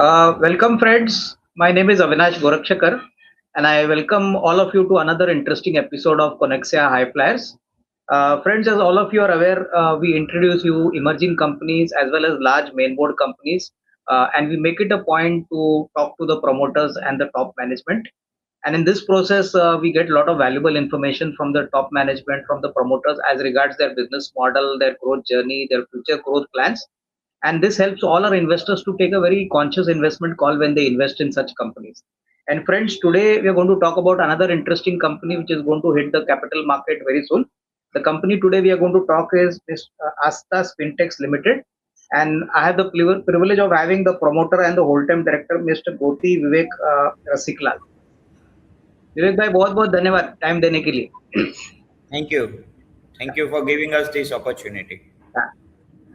Welcome, friends. My name is Avinash Gorakshakar, and I welcome all of you to another interesting episode of Connexia High Flyers. Friends, as all of you are aware, we introduce you emerging companies as well as large mainboard companies, and we make it a point to talk to the promoters and the top management. And in this process, we get a lot of valuable information from the top management, from the promoters as regards their business model, their growth journey, their future growth plans, and this helps all our investors to take a very conscious investment call when they invest in such companies. And friends, today we are going to talk about another interesting company which is going to hit the capital market very soon. The company today we are going to talk is Asta Spintex Limited, and I have the privilege of having the promoter and the whole-time director, Mr. Goti Vivek Rasiklal. विवेक भाई बहुत बहुत धन्यवाद time देने के लिए. Thank you. Thank you for giving us this opportunity.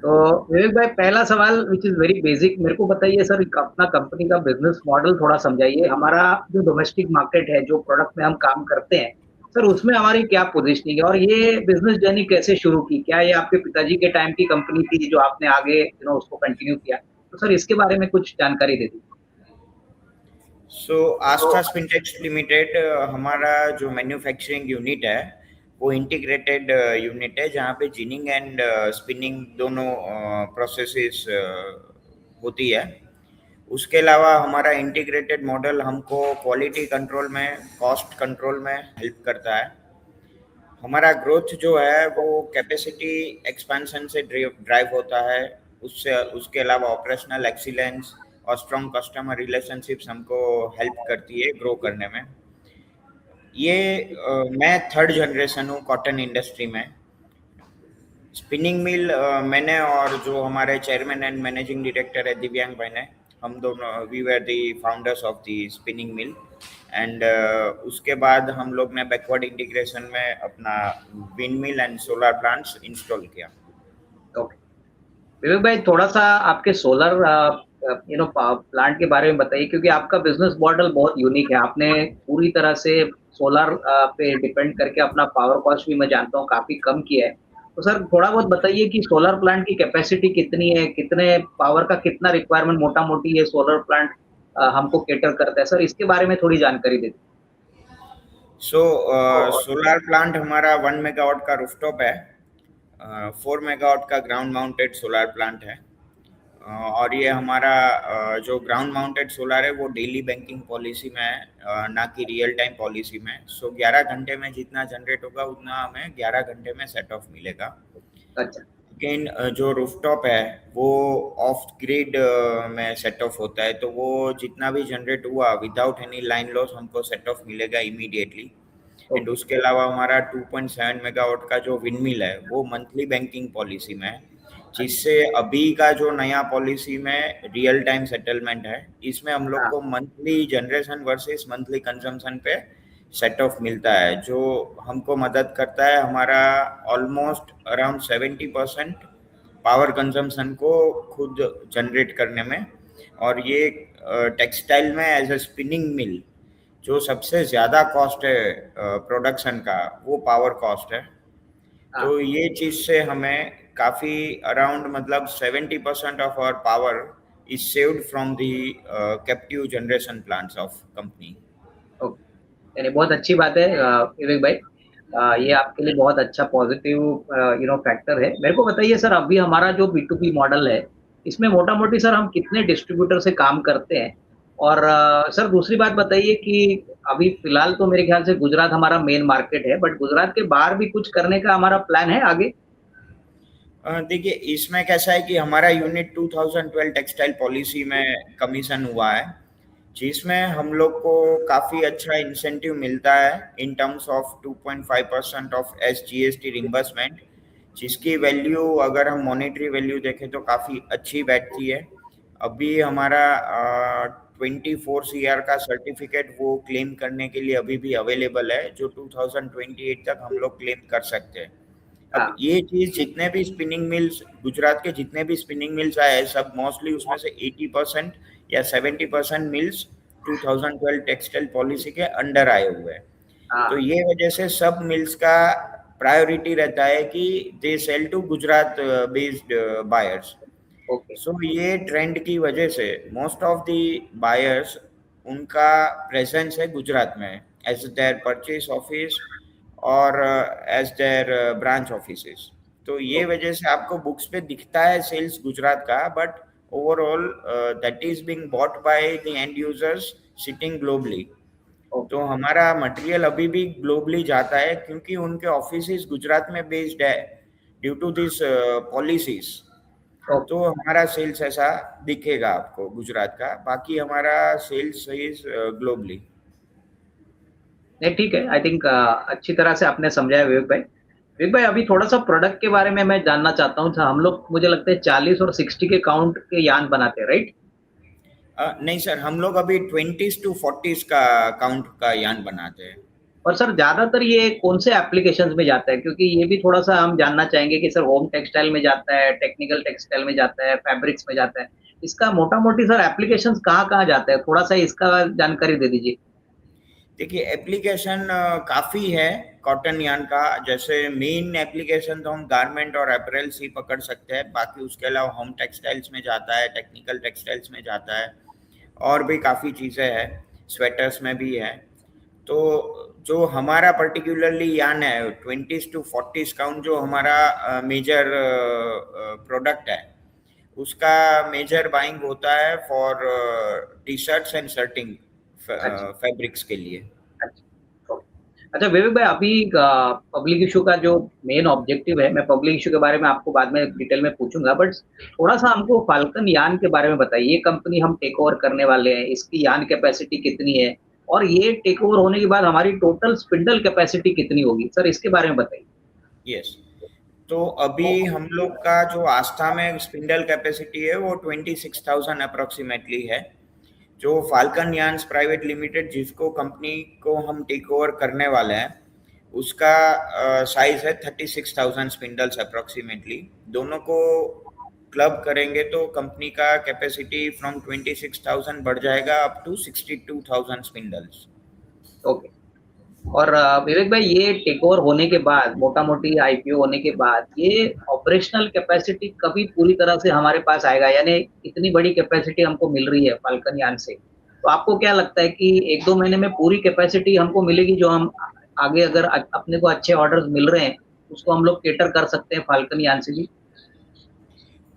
तो विवेक भाई, पहला सवाल विच इज वेरी बेसिक, मेरे को बताइए सर, अपना कंपनी का बिजनेस मॉडल थोड़ा समझाइए. हमारा जो डोमेस्टिक मार्केट है, जो प्रोडक्ट में हम काम करते हैं सर, उसमें हमारी क्या पोजीशनिंग है और ये बिजनेस जर्नी कैसे शुरू की? क्या ये आपके पिताजी के टाइम की कंपनी थी जो आपने आगे उसको कंटिन्यू किया? तो सर इसके बारे में कुछ जानकारी दे दीजिए. So आस्था स्पिनटेक्स लिमिटेड हमारा जो मैन्युफैक्चरिंग यूनिट है वो इंटीग्रेटेड यूनिट है जहाँ पे जिनिंग एंड स्पिनिंग दोनों प्रोसेसेस होती है. उसके अलावा हमारा इंटीग्रेटेड मॉडल हमको क्वालिटी कंट्रोल में, कॉस्ट कंट्रोल में हेल्प करता है. हमारा ग्रोथ जो है वो कैपेसिटी एक्सपेंशन से ड्राइव होता है. उसके अलावा ऑपरेशनल एक्सीलेंस और स्ट्रॉन्ग कस्टमर रिलेशनशिप्स हमको हेल्प करती है ग्रो करने में. मैं थर्ड जनरेशन हूँ कॉटन इंडस्ट्री में. स्पिनिंग मिल मैंने और जो हमारे चेयरमैन एंड मैनेजिंग डायरेक्टर है दिव्यांग भाई ने, हम दोनों we were the founders of the spinning mill. And उसके बाद हम लोग ने बैकवर्ड इंटीग्रेशन में अपना wind mill and solar plants install किया. ओके विवेक भाई, थोड़ा सा आपके सोलर प्लांट के बारे में बताइए, क्योंकि आपका बिजनेस मॉडल बहुत यूनिक है. आपने पूरी तरह से सोलर पे डिपेंड करके अपना पावर कॉस्ट भी मैं जानता हूँ काफी कम किया है. तो सर थोड़ा बहुत बताइए कि सोलर प्लांट की कैपेसिटी कितनी है, कितने पावर का कितना रिक्वायरमेंट मोटा मोटी ये सोलर प्लांट हमको केटर करता है. सर इसके बारे में थोड़ी जानकारी दे दीजिए. सोलर प्लांट हमारा 1 मेगावाट का रूफटॉप है. 4 मेगावाट का ग्राउंड माउंटेड सोलर प्लांट है. और ये हमारा जो ग्राउंड माउंटेड सोलर है वो डेली बैंकिंग पॉलिसी में है, ना कि रियल टाइम पॉलिसी में. 11 घंटे में जितना जनरेट होगा उतना हमें 11 घंटे में सेट ऑफ मिलेगा. अच्छा. लेकिन जो रूफटॉप है वो ऑफ ग्रिड में सेट ऑफ होता है, तो वो जितना भी जनरेट हुआ विदाउट एनी लाइन लॉस हमको सेट ऑफ मिलेगा इमीडिएटली. एंड उसके अलावा हमारा 2.7 मेगावाट का जो विंडमिल है वो मंथली बैंकिंग पॉलिसी में है, जिससे अभी का जो नया पॉलिसी में रियल टाइम सेटलमेंट है, इसमें हम लोग को monthly generation versus monthly consumption पे सेट ऑफ मिलता है, जो हमको मदद करता है हमारा ऑलमोस्ट अराउंड 70% पावर कंजम्पशन को खुद जनरेट करने में. और ये टेक्सटाइल में एज अ स्पिनिंग मिल जो सबसे ज़्यादा कॉस्ट है प्रोडक्शन का वो पावर कॉस्ट है. तो ये चीज़ से हमें काफ़ी अराउंड मतलब 70% of our power is saved from the captive generation plants of company. यानी बहुत अच्छी बात है विवेक भाई. ये आपके लिए बहुत अच्छा पॉजिटिव फैक्टर है. मेरे को बताइए सर, अभी हमारा जो B2B मॉडल है इसमें मोटा मोटी सर हम कितने डिस्ट्रीब्यूटर से काम करते हैं? और सर दूसरी बात बताइए कि अभी फिलहाल तो मेरे ख्याल से गुजरात हमारा मेन मार्केट है, बट गुजरात के बाहर भी कुछ करने का हमारा प्लान है आगे? देखिए, इसमें कैसा है कि हमारा यूनिट 2012 टेक्सटाइल पॉलिसी में कमीशन हुआ है, जिसमें हम लोग को काफ़ी अच्छा इंसेंटिव मिलता है in terms of 2.5% of SGST reimbursement, जिसकी वैल्यू अगर हम मॉनेटरी वैल्यू देखें तो काफ़ी अच्छी बैठती है. अभी हमारा 24 CR का सर्टिफिकेट वो क्लेम करने के लिए अभी भी अवेलेबल है, जो 2028 तक हम लोग क्लेम कर सकते हैं. अब ये चीज़ जितने भी स्पिनिंग मिल्स गुजरात के जितने भी स्पिनिंग मिल्स आए सब मोस्टली उसमें से 80% या 70% मिल्स 2012 टेक्सटाइल पॉलिसी के अंडर आए हुए हैं. तो ये वजह से सब मिल्स का प्रायोरिटी रहता है कि they sell to Gujarat based buyers. Okay. So ये ट्रेंड की वजह से मोस्ट ऑफ द बायर्स, उनका प्रेजेंस है गुजरात में एज देयर परचेज ऑफिस और एज देयर ब्रांच ऑफिसेस। तो ये वजह से आपको बुक्स पे दिखता है सेल्स गुजरात का, but overall that is being bought by the end users sitting globally. तो ओके। हमारा मटेरियल अभी भी ग्लोबली जाता है क्योंकि उनके ऑफिसेस गुजरात में बेस्ड है due to this policies. Okay. तो हमारा सेल्स ऐसा दिखेगा आपको गुजरात का, बाकी हमारा सेल्स इज ग्लोबली। नहीं, ठीक है। आई थिंक अच्छी तरह से आपने समझाया विवेक भाई। विवेक भाई, अभी थोड़ा सा प्रोडक्ट के बारे में मैं जानना चाहता हूँ। हम लोग मुझे लगता है 40 और 60 के काउंट के यान बनाते हैं, राइट? नहीं सर, हम लोग अभी 20s to 40s का काउंट का यान बनाते हैं। और सर ज्यादातर ये कौन से एप्लीकेशंस में जाता है? क्योंकि ये भी थोड़ा सा हम जानना चाहेंगे कि सर होम टेक्सटाइल में जाता है, टेक्निकल टेक्सटाइल में जाता है, फैब्रिक्स में जाता है। इसका मोटा मोटी सर एप्लीकेशंस कहाँ कहाँ जाता है? थोड़ा सा इसका जानकारी दे दीजिए। देखिए, एप्लीकेशन काफ़ी है कॉटन यान का। जैसे मेन एप्लीकेशन तो हम गारमेंट और अपरेल्स ही पकड़ सकते हैं, बाकी उसके अलावा होम टेक्सटाइल्स में जाता है, टेक्निकल टेक्सटाइल्स में जाता है, और भी काफ़ी चीज़ें हैं, स्वेटर्स में भी है। तो जो हमारा पर्टिकुलरली यान है 20s to 40s काउंट, जो हमारा मेजर प्रोडक्ट है, उसका मेजर बाइंग होता है for T shirts and shirting अच्छा। फैब्रिक्स के लिए। अच्छा। ओके। अच्छा विवेक भाई, अभी पब्लिक इशू का जो मेन ऑब्जेक्टिव है, मैं पब्लिक इशू के बारे में आपको बाद में डिटेल में पूछूंगा, बट थोड़ा सा हमको फाल्कन यान के बारे में बताइए। ये कंपनी हम टेक ओवर करने वाले हैं, इसकी यान कैपेसिटी कितनी है? और ये टेक ओवर होने के बाद हमारी टोटल स्पिंडल कैपेसिटी कितनी होगी? सर इसके बारे में बताइए। यस, तो अभी हम लोग का जो आस्था में स्पिंडल कैपेसिटी है वो 26,000 अप्रोक्सीमेटली है। जो फाल्कन यान्स प्राइवेट लिमिटेड, जिसको कंपनी को हम टेक ओवर करने वाले हैं, उसका साइज है 36,000 स्पिंडल्स अप्रोक्सीमेटली। दोनों को क्लब करेंगे तो कंपनी का कैपेसिटी फ्रॉम 26,000 बढ़ जाएगा अप टू 62,000 स्पिंडल्स। ओके। और विवेक भाई, ये टेक ओवर होने के बाद, मोटा मोटी आईपीओ होने के बाद, ये ऑपरेशनल कैपेसिटी कभी पूरी तरह से हमारे पास आएगा? यानी इतनी बड़ी कैपेसिटी हमको मिल रही है फाल्कन यान से, तो आपको क्या लगता है कि 1-2 महीने में पूरी कैपेसिटी हमको मिलेगी, जो हम आगे अगर अपने को अच्छे ऑर्डर्स मिल रहे हैं, उसको हम लोग केटर कर सकते हैं फाल्कन यान से भी?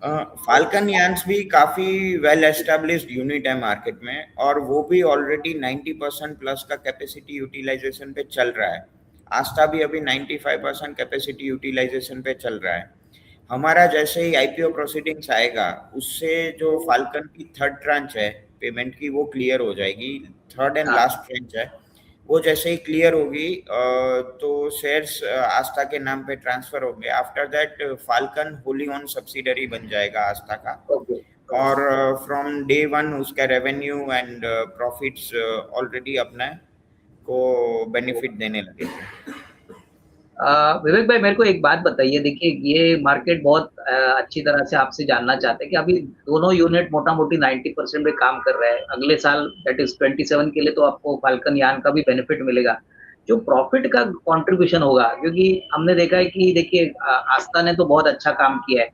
फाल्कन यान्स भी काफ़ी वेल एस्टेब्लिश्ड यूनिट है मार्केट में, और वो भी ऑलरेडी 90% प्लस का कैपेसिटी यूटिलाइजेशन पे चल रहा है। आस्था भी अभी 95% कैपेसिटी यूटिलाइजेशन पे चल रहा है। हमारा जैसे ही आईपीओ प्रोसीडिंग्स आएगा, उससे जो फाल्कन की थर्ड ट्रांच है पेमेंट की, वो क्लियर हो जाएगी। थर्ड एंड हाँ। लास्ट ट्रांच है, वो जैसे ही क्लियर होगी तो शेयर्स आस्था के नाम पे ट्रांसफर होंगे। After that falcon Holi own subsidiary बन जाएगा आस्था का, ओके। और फ्रॉम डे वन उसका रेवेन्यू एंड प्रॉफिट्स ऑलरेडी अपने को बेनिफिट देने लगेंगे। विवेक भाई, मेरे को एक बात बताइए। देखिए, ये मार्केट बहुत अच्छी तरह से आपसे जानना चाहते हैं कि अभी दोनों यूनिट मोटा मोटी 90% पे काम कर रहे हैं। अगले साल दैट इज 27 के लिए तो आपको फाल्कन यान का भी बेनिफिट मिलेगा। जो प्रॉफिट का कंट्रीब्यूशन होगा, क्योंकि हमने देखा है कि देखिए आस्था ने तो बहुत अच्छा काम किया है,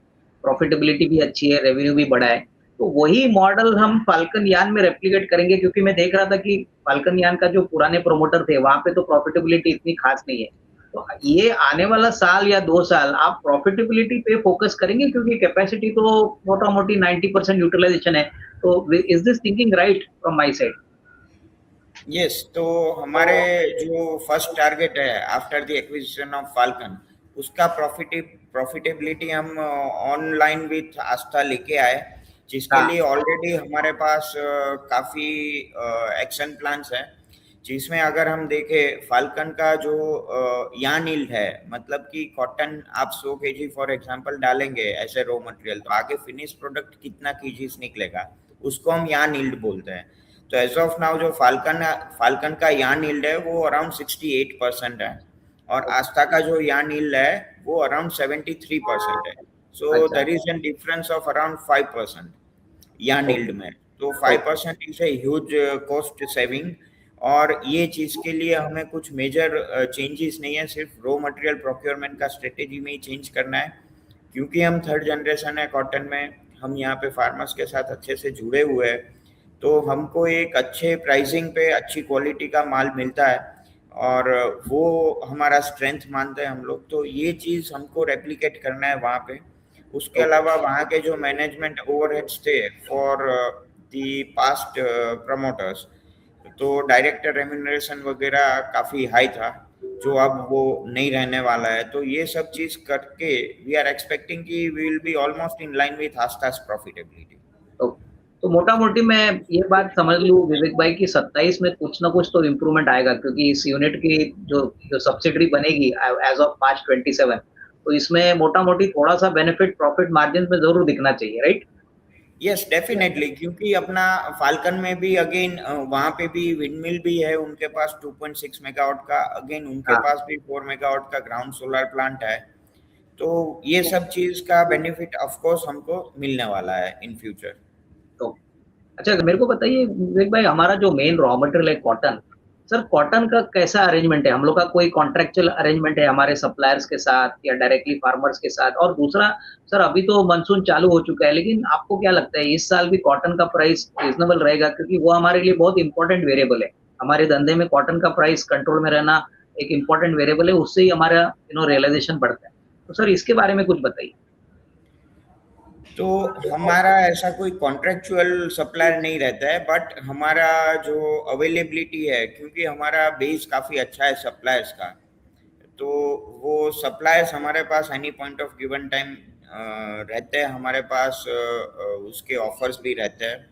प्रॉफिटेबिलिटी भी अच्छी है, रेवेन्यू भी बढ़ा है। तो वही मॉडल हम फाल्कन यान में रेप्लिकेट करेंगे? क्योंकि मैं देख रहा था कि फाल्कन यान का जो पुराने प्रोमोटर थे, वहां पे तो प्रॉफिटेबिलिटी इतनी खास नहीं है। तो ये आने वाला साल या 2 साल आप प्रॉफिटेबिलिटी पे फोकस करेंगे? क्योंकि कैपेसिटी तो मोटा मोटी 90% यूटिलाइजेशन है। तो is this thinking right from my side? Yes, तो हमारे जो फर्स्ट टारगेट है after the acquisition of falcon, उसका प्रॉफिटेबिलिटी हम ऑनलाइन विथ आस्था लेके आए, जिसके हाँ। लिए ऑलरेडी हमारे पास काफ़ी एक्शन प्लान्स हैं। जिसमें अगर हम देखें फाल्कन का जो यार्न यील्ड है, मतलब कि कॉटन आप 100 kg फॉर एग्जांपल डालेंगे ऐसे रॉ मटेरियल, तो आगे फिनिश प्रोडक्ट कितना केजीज निकलेगा, उसको हम यार्न यील्ड बोलते हैं। तो एज ऑफ नाउ जो फाल्कन का यार्न यील्ड है वो अराउंड 68% है, और आस्था का जो यार्न यील्ड है वो अराउंड 73% है। सो अच्छा। There is an difference of around 5% yarn okay. Yield में। तो okay. 5% is a huge cost saving. और ये चीज़ के लिए हमें कुछ मेजर चेंजेस नहीं है, सिर्फ रॉ मटेरियल प्रोक्योरमेंट का स्ट्रेटेजी में ही चेंज करना है। क्योंकि हम थर्ड जनरेशन है कॉटन में, हम यहाँ पे फार्मर्स के साथ अच्छे से जुड़े हुए हैं, तो हमको एक अच्छे प्राइसिंग पे अच्छी क्वालिटी का माल मिलता है, और वो हमारा स्ट्रेंथ मानते हैं हम लोग। तो ये चीज़ हमको रेप्लिकेट करना है वहाँ पे। उसके ओके। अलावा वहाँ के जो मैनेजमेंट ओवरहेड्स थे फॉर दी पास्ट प्रमोटर्स, तो डायरेक्टर रेम्यूनरेशन वगैरह काफ़ी हाई था, जो अब वो नहीं रहने वाला है। तो ये सब चीज़ करके वी आर एक्सपेक्टिंग कि we will be almost in line with Aastha's profitability. Okay. तो मोटा-मोटी मैं ये बात समझ लूँ विवेक भाई कि 27 में कुछ ना कुछ तो इम्प्रूवमेंट आएगा, क्योंकि इस यूनिट की जो जो सब्सिडरी बनेगी एज़ ऑफ मार्च 27, तो इसमें मोटा-मोटी थोड़ा-सा बेनिफिट प्रॉफिट मार्जिन में ज़रूर दिखना चाहिए, राइट? यस डेफिनेटली, क्योंकि अपना फाल्कन में भी अगेन वहाँ पे भी विंडमिल भी है उनके पास 2.6 मेगावाट का, अगेन उनके हाँ। पास भी 4 मेगावाट का ग्राउंड सोलर प्लांट है। तो ये सब चीज़ का बेनिफिट ऑफ कोर्स हमको मिलने वाला है इन फ्यूचर। तो अच्छा, मेरे को बताइए विवेक भाई, हमारा जो मेन रॉ मटेरियल है कॉटन, सर कॉटन का कैसा अरेंजमेंट है? हम लोग का कोई कॉन्ट्रैक्चुअल अरेंजमेंट है हमारे सप्लायर्स के साथ या डायरेक्टली फार्मर्स के साथ? और दूसरा, सर अभी तो मानसून चालू हो चुका है, लेकिन आपको क्या लगता है इस साल भी कॉटन का प्राइस रीजनेबल रहेगा? क्योंकि वो हमारे लिए बहुत इंपॉर्टेंट वेरिएबल है। हमारे धंधे में कॉटन का प्राइस कंट्रोल में रहना एक इंपॉर्टेंट वेरिएबल है, उससे ही हमारा रियलाइजेशन बढ़ता है। तो सर इसके बारे में कुछ बताइए। तो हमारा ऐसा कोई कॉन्ट्रेक्चुअल सप्लायर नहीं रहता है, बट हमारा जो अवेलेबिलिटी है, क्योंकि हमारा बेस काफ़ी अच्छा है सप्लायर्स का, तो वो सप्लायर्स हमारे पास any point of given time रहते हैं हमारे पास, उसके ऑफर्स भी रहते हैं।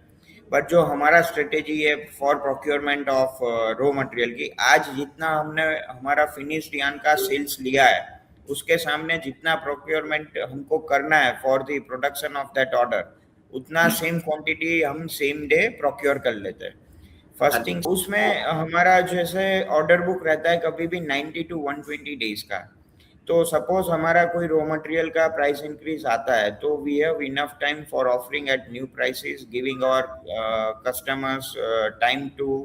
बट जो हमारा स्ट्रेटेजी है for procurement of raw material की, आज जितना हमने हमारा फिनिश्ड यार्न का सेल्स लिया है, उसके सामने जितना प्रोक्योरमेंट हमको करना है for the production of that order, उतना सेम क्वांटिटी हम सेम डे प्रोक्योर कर लेते हैं। फर्स्ट थिंग, उसमें हमारा जैसे ऑर्डर बुक रहता है कभी भी 90 टू 120 डेज का। तो सपोज हमारा कोई रॉ मटेरियल का प्राइस इंक्रीज आता है, तो we have enough time for offering at new prices, giving our customers time to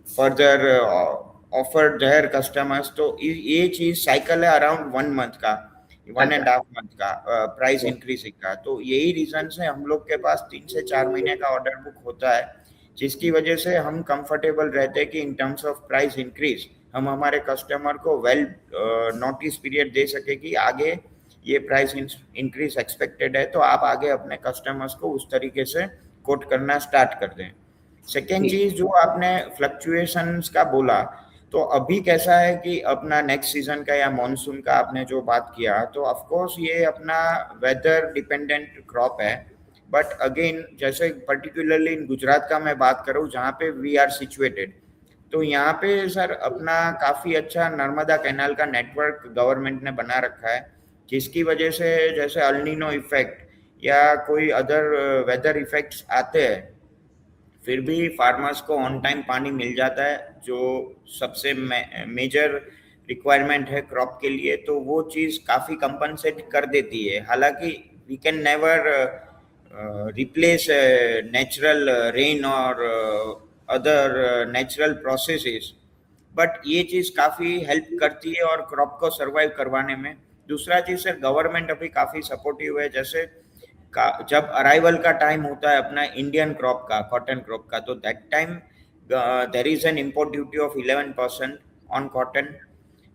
further offer their customers. तो ये चीज साइकिल है अराउंड 1 मंथ का, 1.5 मंथ का प्राइस इंक्रीजिंग का। तो यही रीजन से हम लोग के पास 3 से 4 महीने का ऑर्डर बुक होता है, जिसकी वजह से हम कंफर्टेबल रहते हैं कि in terms of price increase हम हमारे कस्टमर को वेल नोटिस पीरियड दे सके कि आगे ये प्राइस इंक्रीज एक्सपेक्टेड है, तो आप आगे अपने कस्टमर्स को उस तरीके से कोट करना स्टार्ट कर दें। सेकेंड चीज जो आपने फ्लक्चुएशंस का बोला, तो अभी कैसा है कि अपना नेक्स्ट सीजन का या मॉनसून का आपने जो बात किया, तो ऑफ कोर्स ये अपना वेदर डिपेंडेंट क्रॉप है। बट अगेन जैसे पर्टिकुलरली इन गुजरात का मैं बात करूँ जहाँ पे वी आर सिचुएटेड, तो यहाँ पे सर अपना काफ़ी अच्छा नर्मदा कैनाल का नेटवर्क गवर्नमेंट ने बना रखा है, जिसकी वजह से जैसे अल्नीनो इफेक्ट या कोई अदर वेदर इफेक्ट्स आते हैं, फिर भी फार्मर्स को ऑन टाइम पानी मिल जाता है, जो सबसे मेजर रिक्वायरमेंट है क्रॉप के लिए। तो वो चीज़ काफ़ी कंपनसेट कर देती है। हालांकि we can never replace natural rain और अदर नेचुरल प्रोसेसेस, बट ये चीज़ काफ़ी हेल्प करती है और क्रॉप को सरवाइव करवाने में। दूसरा चीज़ सर, गवर्नमेंट अभी काफ़ी सपोर्टिव है। जैसे जब अराइवल का टाइम होता है अपना इंडियन क्रॉप का, कॉटन क्रॉप का, तो that time there is an import duty of 11% on cotton.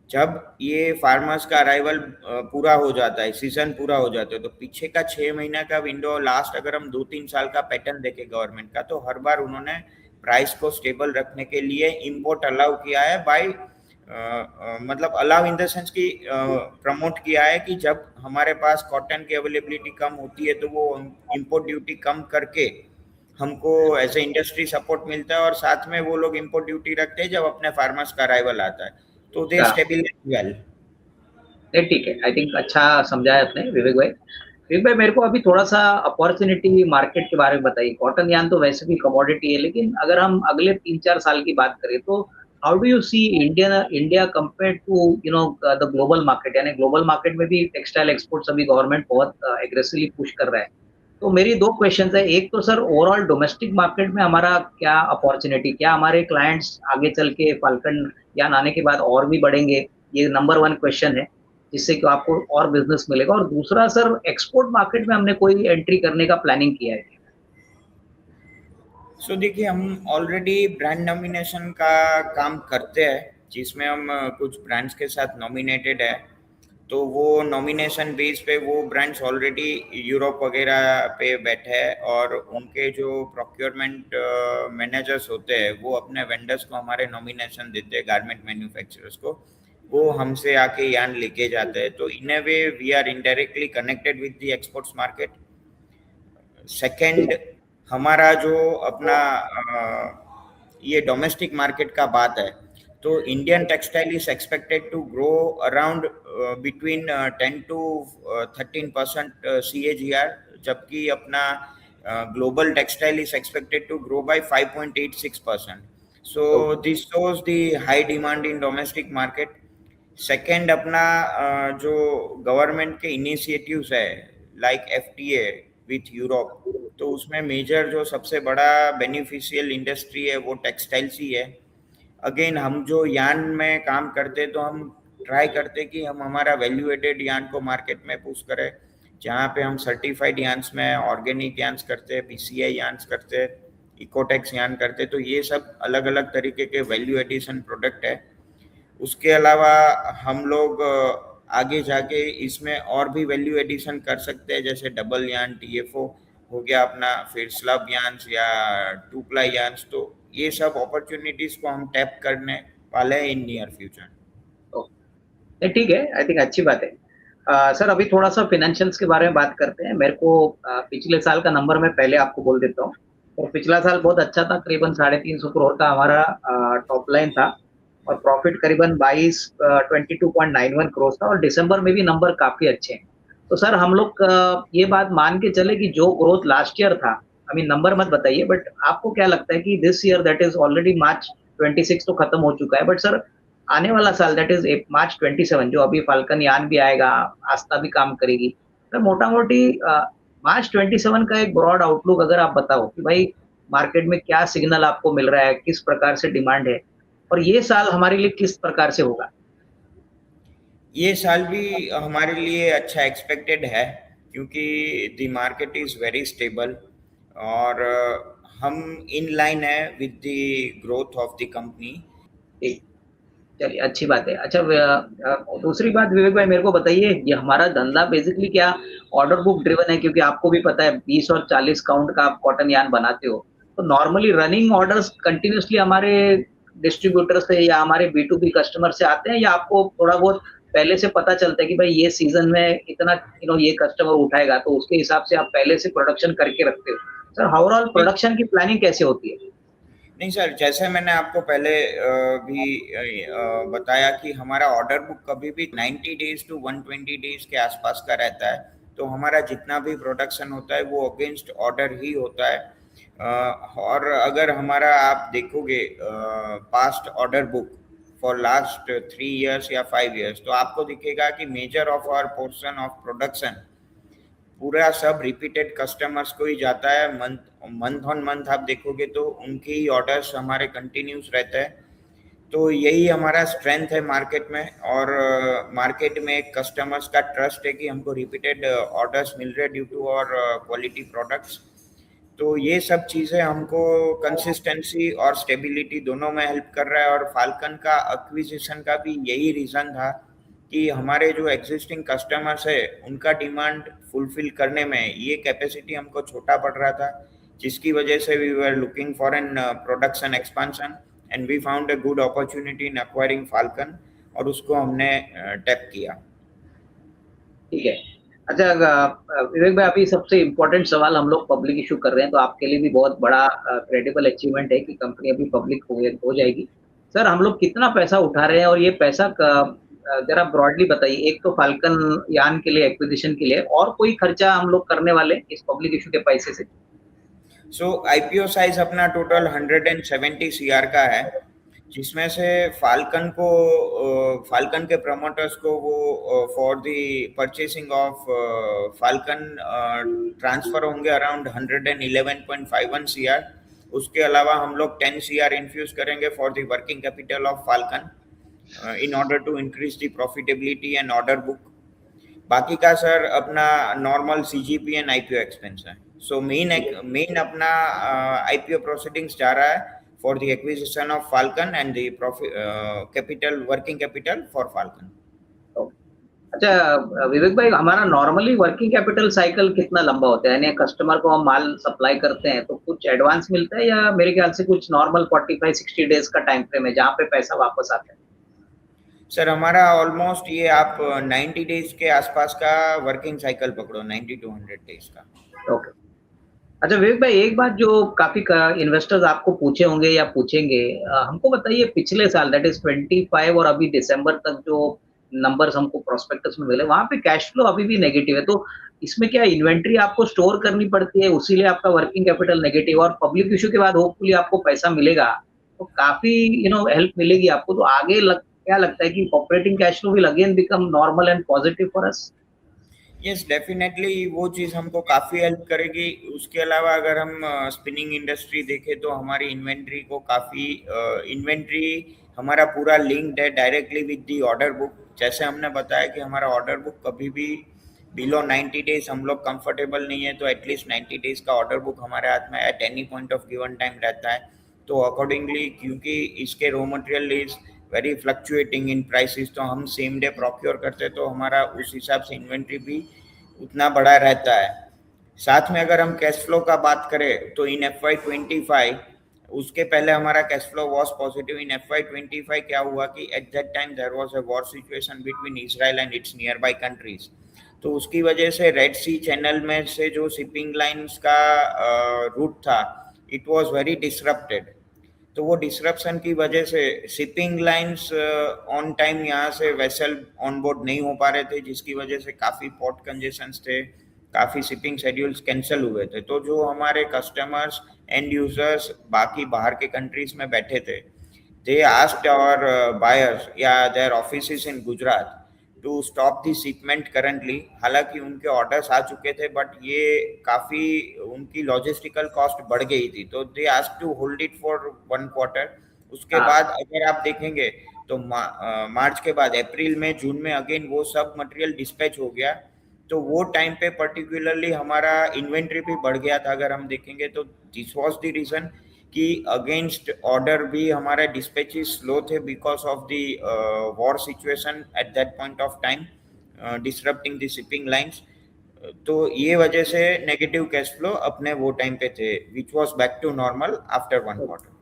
जब ये फार्मर्स का अराइवल पूरा हो जाता है, सीजन पूरा हो जाता है, तो पीछे का 6 महीने का विंडो लास्ट अगर हम 2-3 साल का पैटर्न देखें गवर्नमेंट का, तो हर बार उन्होंने प्राइस को स्टेबल रखने के लिए इंपोर्ट अलाउ किया है बाय मतलब अलाउ इन द सेंस कि प्रमोट किया है कि जब हमारे पास कॉटन की अवेलेबिलिटी कम होती है, तो वो इंपोर्ट ड्यूटी कम करके हमको एज ए इंडस्ट्री सपोर्ट मिलता है, और साथ में वो लोग इंपोर्ट ड्यूटी रखते हैं जब अपने फार्मर्स का अराइवल आता है, तो दे स्टेबलाइज वेल। ठीक है, आई थिंक अच्छा समझाया आपने विवेक भाई। विवेक भाई, मेरे को अभी थोड़ा सा अपॉर्चुनिटी मार्केट के बारे में बताइए। कॉटन यान तो वैसे भी कमोडिटी है, लेकिन अगर हम अगले 3-4 साल की बात करें, तो how do you see India compare to the global market? यानी ग्लोबल मार्केट में भी टेक्सटाइल एक्सपोर्ट्स अभी गवर्नमेंट बहुत एग्रेसिवली पुश कर रहा है। तो मेरी दो क्वेश्चन है। एक तो सर, ओवरऑल डोमेस्टिक मार्केट में हमारा क्या अपॉर्चुनिटी, क्या हमारे क्लाइंट्स आगे चल के फाल्कन यान आने के बाद और भी बढ़ेंगे? ये नंबर 1 क्वेश्चन है। जिससे कि आपको और बिजनेस मिलेगा? और दूसरा सर, एक्सपोर्ट मार्केट में हमने कोई एंट्री करने का प्लानिंग किया है क्या? सो देखिए, हम ऑलरेडी ब्रांड नॉमिनेशन का काम करते हैं, जिसमें हम कुछ ब्रांड्स के साथ नॉमिनेटेड है। तो वो नॉमिनेशन बेस पे वो ब्रांड्स ऑलरेडी यूरोप वगैरह पे बैठे हैं, और उनके जो प्रोक्योरमेंट मैनेजर्स होते हैं वो अपने वेंडर्स को हमारे नॉमिनेशन देते हैं, गारमेंट मैन्युफैक्चरर्स को। वो हमसे आके यान लेके जाते हैं, तो in a way we are indirectly connected with the exports market. Second, हमारा जो अपना ये डोमेस्टिक मार्केट का बात है, तो Indian textile is expected to grow around between 10 to 13% CAGR, जबकि अपना global textile is expected to grow by 5.86%। So okay. This shows the high demand in domestic market. Second, अपना जो गवर्नमेंट के initiatives है, लाइक FTA विथ यूरोप, तो उसमें major जो सबसे बड़ा बेनिफिशियल इंडस्ट्री है वो टेक्सटाइल्स ही है। अगेन, हम जो यान में काम करते, तो हम ट्राई करते कि हम हमारा वैल्यू एडेड यान को मार्केट में पुश करें, जहाँ पे हम सर्टिफाइड यान्स में ऑर्गेनिक यान्स करते हैं, PCI यान्स करते हैं, इकोटेक्स यान करते हैं। तो ये सब अलग अलग तरीके के वैल्यू एडिशन प्रोडक्ट है। उसके अलावा हम लोग आगे जाके इसमें और भी वैल्यू एडिशन कर सकते हैं, जैसे डबल यान, TFO हो गया अपना, फिर स्लब यान्स या टू प्लाई यान्स। तो ये सब अपॉर्चुनिटीज को हम टैप करने वाले हैं इन नियर फ्यूचर। नहीं, ठीक है, आई थिंक अच्छी बात है। सर, अभी थोड़ा सा फिनेंशियल्स के बारे में बात करते हैं। मेरे को पिछले साल का नंबर मैं पहले आपको बोल देता हूँ। और पिछला साल बहुत अच्छा था, करीबन 350 करोड़ का हमारा टॉप लाइन था। और प्रॉफिट करीबन 22.91 करोड़ था, और दिसंबर में भी नंबर काफी अच्छे हैं। तो सर, हम लोग ये बात मान के चले कि जो ग्रोथ लास्ट ईयर था, अभी नंबर मत बताइए, बट आपको क्या लगता है कि this year, that is already March 26 तो खत्म हो चुका है, बट सर आने वाला साल, दैट इज March 27, जो अभी फाल्कन यान भी आएगा, आस्था भी काम करेगी, तो मोटा मोटी March 27 का एक ब्रॉड आउटलुक अगर आप बताओ कि भाई मार्केट में क्या सिग्नल आपको मिल रहा है, किस प्रकार से डिमांड है, और ये साल हमारे लिए किस प्रकार से होगा? ये साल भी हमारे लिए अच्छा एक्सपेक्टेड है, क्योंकि the market is very stable, और हम इन लाइन है with the growth of the company. ठीक, चलिए, अच्छी बात है। अच्छा, दूसरी बात विवेक भाई, मेरे को बताइए, ये हमारा धंधा बेसिकली क्या ऑर्डर बुक ड्रिवन है? क्योंकि आपको भी पता है 20 और 40 काउंट का आप कॉटन यान बनाते हो, तो नॉर्मली रनिंग ऑर्डर्स कंटिन्यूसली हमारे डिस्ट्रीब्यूटर से या हमारे B2B कस्टमर से आते हैं, या आपको थोड़ा बहुत पहले से पता चलता है कि भाई ये सीजन में इतना ये कस्टमर उठाएगा, तो उसके हिसाब से आप पहले से प्रोडक्शन करके रखते हो? सर, ओवरऑल प्रोडक्शन की प्लानिंग कैसे होती है? नहीं सर, जैसे मैंने आपको पहले भी बताया कि हमारा ऑर्डर बुक कभी भी 90 days to 120 days के आसपास का रहता है। तो हमारा जितना भी प्रोडक्शन होता है वो अगेंस्ट ऑर्डर ही होता है। और अगर हमारा आप देखोगे past order book for last 3 years या 5 years, तो आपको दिखेगा कि major of our portion of production पूरा सब रिपीटेड कस्टमर्स को ही जाता है। मंथ मंथ ऑन मंथ आप देखोगे तो उनके ही ऑर्डर्स हमारे कंटिन्यूस रहते हैं। तो यही हमारा स्ट्रेंथ है मार्केट में, और मार्केट में कस्टमर्स का ट्रस्ट है कि हमको रिपीटेड ऑर्डर्स मिल रहे ड्यू टू और क्वालिटी प्रोडक्ट्स। तो ये सब चीज़ें हमको कंसिस्टेंसी और स्टेबिलिटी दोनों में हेल्प कर रहा है। और फाल्कन का एक्विजिशन का भी यही रीज़न था कि हमारे जो एग्जिस्टिंग कस्टमर्स है उनका डिमांड फुलफिल करने में ये कैपेसिटी हमको छोटा पड़ रहा था, जिसकी वजह से we were looking for an production expansion, and we found a good opportunity in acquiring Falcon, और उसको हमने टैप किया। ठीक है। अच्छा, विवेक भाई, अभी सबसे इम्पोर्टेंट सवाल हम लोग पब्लिक इशू कर रहे हैं, तो आपके लिए भी बहुत बड़ा क्रेडिबल अचीवमेंट है कि कंपनी अभी पब्लिक हो जाएगी। सर, हम लोग कितना पैसा उठा रहे हैं, और ये पैसा जरा ब्रॉडली बताइए। एक तो फाल्कन यान के लिए, एक्विजिशन के लिए, और कोई खर्चा हम लोग करने वाले इस पब्लिक इशू के पैसे से? सो IPO साइज अपना टोटल 170 CR का है, जिसमें से फाल्कन के प्रमोटर्स को वो for the purchasing of falcon transfer होंगे अराउंड 111.51 CR। उसके अलावा हम लोग 10 CR इन्फ्यूज करेंगे for the working capital of falcon. in order to increase the profitability and order book. बाकी का सर अपना normal CGP and IPO expense है. सो मेन अपना आईपीओ प्रोसीडिंग्स जा रहा है for the acquisition of falcon and the profit capital working capital for falcon. अच्छा विवेक भाई, हमारा नॉर्मली वर्किंग कैपिटल साइकिल कितना लंबा होता है? यानी कस्टमर को हम माल सप्लाई करते हैं तो कुछ एडवांस मिलता है, या मेरे ख्याल से कुछ नॉर्मल 45-60 डेज का टाइम फ्रेम है जहाँ पे पैसा वापस आता है? सर हमारा ऑलमोस्ट ये आप 90 डेज के आसपास का वर्किंग साइकिल पकड़ो, 90 to 100 डेज का. ओके. अच्छा विवेक भाई, एक बात जो काफी इन्वेस्टर्स आपको पूछे होंगे या पूछेंगे, हमको बताइए पिछले साल दैट इज 25 और अभी दिसंबर तक जो नंबर्स हमको प्रोस्पेक्टस में मिले, वहां पे कैश फ्लो अभी भी नेगेटिव है. तो इसमें क्या इन्वेंट्री आपको स्टोर करनी पड़ती है, उसीलिए आपका वर्किंग कैपिटल नेगेटिव, और पब्लिक इशू के बाद होपफुली आपको पैसा मिलेगा तो काफी हेल्प मिलेगी आपको, तो आगे क्या लगता है कि operating cash flow will again become normal and positive for us? Yes definitely वो चीज़ हमको काफ़ी हेल्प करेगी. उसके अलावा अगर हम स्पिनिंग इंडस्ट्री देखें तो हमारी इन्वेंट्री को काफ़ी इन्वेंट्री हमारा पूरा लिंक्ड है directly with the order book. जैसे हमने बताया कि हमारा ऑर्डर बुक कभी भी बिलो 90 डेज हम लोग कंफर्टेबल नहीं है, तो एटलीस्ट 90 डेज का ऑर्डर बुक हमारे हाथ में at any point of given time रहता है. तो अकॉर्डिंगली क्योंकि इसके raw material is very fluctuating in prices, तो हम सेम डे प्रोक्योर करते तो हमारा उस हिसाब से इन्वेंट्री भी उतना बड़ा रहता है. साथ में अगर हम कैश फ्लो का बात करें तो इन FY25 उसके पहले हमारा cash flow was positive. In FY25 क्या हुआ कि at that time there was a war situation between Israel and its nearby countries. तो उसकी वजह से रेड सी चैनल में से जो शिपिंग लाइंस का रूट था इट वाज वेरी डिसरप्टेड. तो वो डिसरप्शन की वजह से शिपिंग लाइंस ऑन टाइम यहाँ से वेसल ऑन बोर्ड नहीं हो पा रहे थे, जिसकी वजह से काफ़ी पोर्ट कंजेशंस थे, काफ़ी शिपिंग शेड्यूल्स कैंसिल हुए थे. तो जो हमारे कस्टमर्स एंड यूजर्स बाकी बाहर के कंट्रीज में बैठे थे, दे आस्क्ड आवर बायर्स या their offices in Gujarat to stop the shipment currently. हालांकि उनके ऑर्डर्स आ चुके थे बट ये काफ़ी उनकी लॉजिस्टिकल कॉस्ट बढ़ गई थी, तो they ask to hold it for 1 quarter. उसके हाँ. बाद अगर आप देखेंगे तो मार्च के बाद अप्रैल में जून में अगेन वो सब मटेरियल डिस्पैच हो गया. तो वो टाइम पे पर्टिकुलरली हमारा इन्वेंट्री भी बढ़ गया था. अगर हम देखेंगे तो दिस वाज द रीजन कि अगेंस्ट ऑर्डर भी हमारे डिस्पैचेस स्लो थे because of the war situation at that point of time disrupting the shipping lines. तो ये वजह से नेगेटिव कैश फ्लो अपने वो टाइम पे थे which was back to normal after 1 quarter.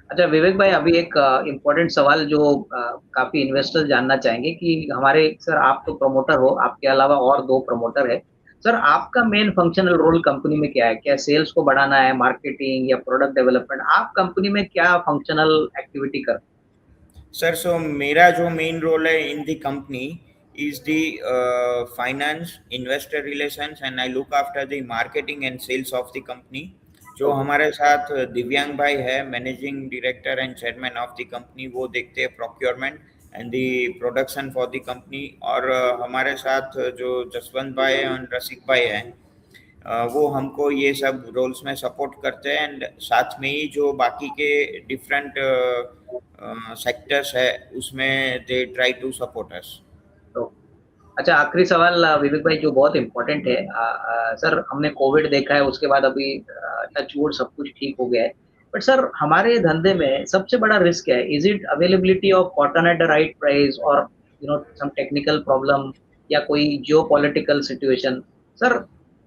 अच्छा विवेक भाई, अभी एक इम्पोर्टेंट सवाल जो काफी इन्वेस्टर्स जानना चाहेंगे कि हमारे सर, आप तो प्रमोटर हो, आपके अलावा और दो प्रमोटर है सर, आपका मेन फंक्शनल रोल कंपनी में क्या है? क्या सेल्स को बढ़ाना है, मार्केटिंग या प्रोडक्ट डेवलपमेंट? आप कंपनी में क्या फंक्शनल एक्टिविटी करते सर सो मेरा जो मेन रोल है in the company is the finance, investor relations and I look after the marketing and sales of the company. जो हो? हमारे साथ दिव्यांग भाई है, managing director and chairman of the company, वो देखते हैं procurement and the production for the company. और हमारे साथ जो जसवंत भाई और रसिक भाई हैं, वो हमको ये सब रोल्स में सपोर्ट करते हैं. एंड साथ में ही जो बाकी के डिफरेंट सेक्टर्स है उसमें they try to support us. तो अच्छा, आखिरी सवाल विवेक भाई जो बहुत इंपॉर्टेंट है, सर हमने कोविड देखा है, उसके बाद अभी टच वुड सब कुछ ठीक हो गया है, बट सर हमारे धंधे में सबसे बड़ा रिस्क है, is it availability of cotton at the right price, और सम टेक्निकल प्रॉब्लम, या कोई जियो पॉलिटिकल सिचुएशन? सर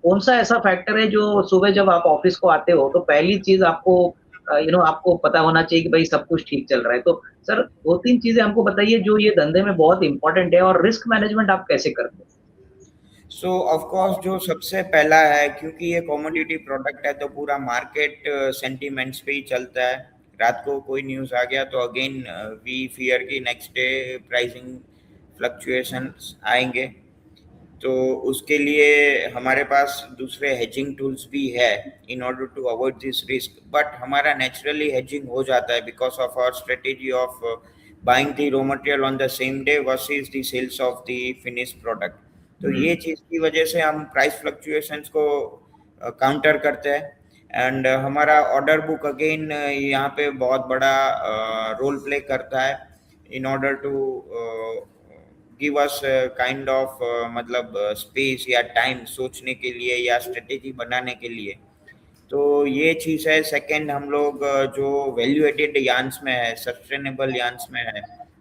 कौन सा ऐसा फैक्टर है जो सुबह जब आप ऑफिस को आते हो तो पहली चीज आपको आपको पता होना चाहिए कि भाई सब कुछ ठीक चल रहा है? तो सर दो तीन चीजें हमको बताइए जो ये धंधे में बहुत इंपॉर्टेंट है, और रिस्क मैनेजमेंट आप कैसे करते हैं? सो ऑफ कोर्स जो सबसे पहला है, क्योंकि ये कमोडिटी प्रोडक्ट है तो पूरा मार्केट सेंटीमेंट्स पे ही चलता है. रात को कोई न्यूज़ आ गया तो अगेन वी फियर कि नेक्स्ट डे प्राइसिंग फ्लक्चुएशंस आएंगे. तो उसके लिए हमारे पास दूसरे हेजिंग टूल्स भी है in order to avoid this risk. But हमारा नेचुरली हेजिंग हो जाता है because of our strategy of buying the raw material on the same day versus the sales of the finish product. तो ये चीज़ की वजह से हम प्राइस फ्लक्चुएशंस को काउंटर करते हैं. एंड हमारा ऑर्डर बुक अगेन यहाँ पे बहुत बड़ा रोल प्ले करता है. in order to give us kind of मतलब स्पेस या टाइम सोचने के लिए या स्ट्रेटेजी बनाने के लिए। तो ये चीज़ है। सेकंड, हम लोग जो वैल्यू एडेड यार्न्स में है, सस्टेनेबल यार्न्स में है,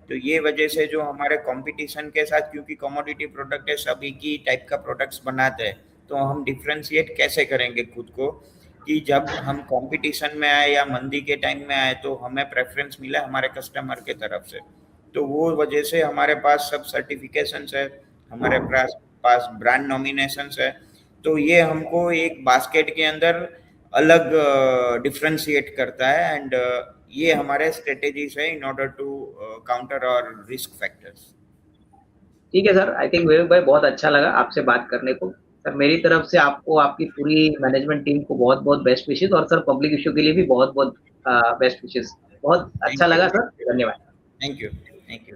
तो ये वजह से जो हमारे कंपटीशन के साथ, क्योंकि कमोडिटी प्रोडक्ट है, सब एक ही टाइप का प्रोडक्ट्स बनाते हैं, तो हम डिफ्रेंशिएट कैसे करेंगे खुद को कि जब हम कंपटीशन में आए या मंदी के टाइम में आए तो हमें प्रेफरेंस मिला हमारे कस्टमर के तरफ से। तो वो वजह से हमारे पास सब सर्टिफिकेशंस है, हमारे पास ब्रांड नॉमिनेशंस है। तो ये हमको एक बास्केट के अंदर अलग डिफरेंशिएट करता है, एंड ये हमारे स्ट्रेटेजीज है इन ऑर्डर टू काउंटर और रिस्क फैक्टर्स। ठीक है सर, आई थिंक विवेक भाई बहुत अच्छा लगा आपसे बात करने को। सर मेरी तरफ से आपको, आपकी पूरी मैनेजमेंट टीम को बहुत बहुत बेस्ट विशेस, और सर पब्लिक इश्यू के लिए भी बहुत बहुत बेस्ट विशेस। बहुत अच्छा थैंक यू, लगा सर, धन्यवाद। Thank you, thank you.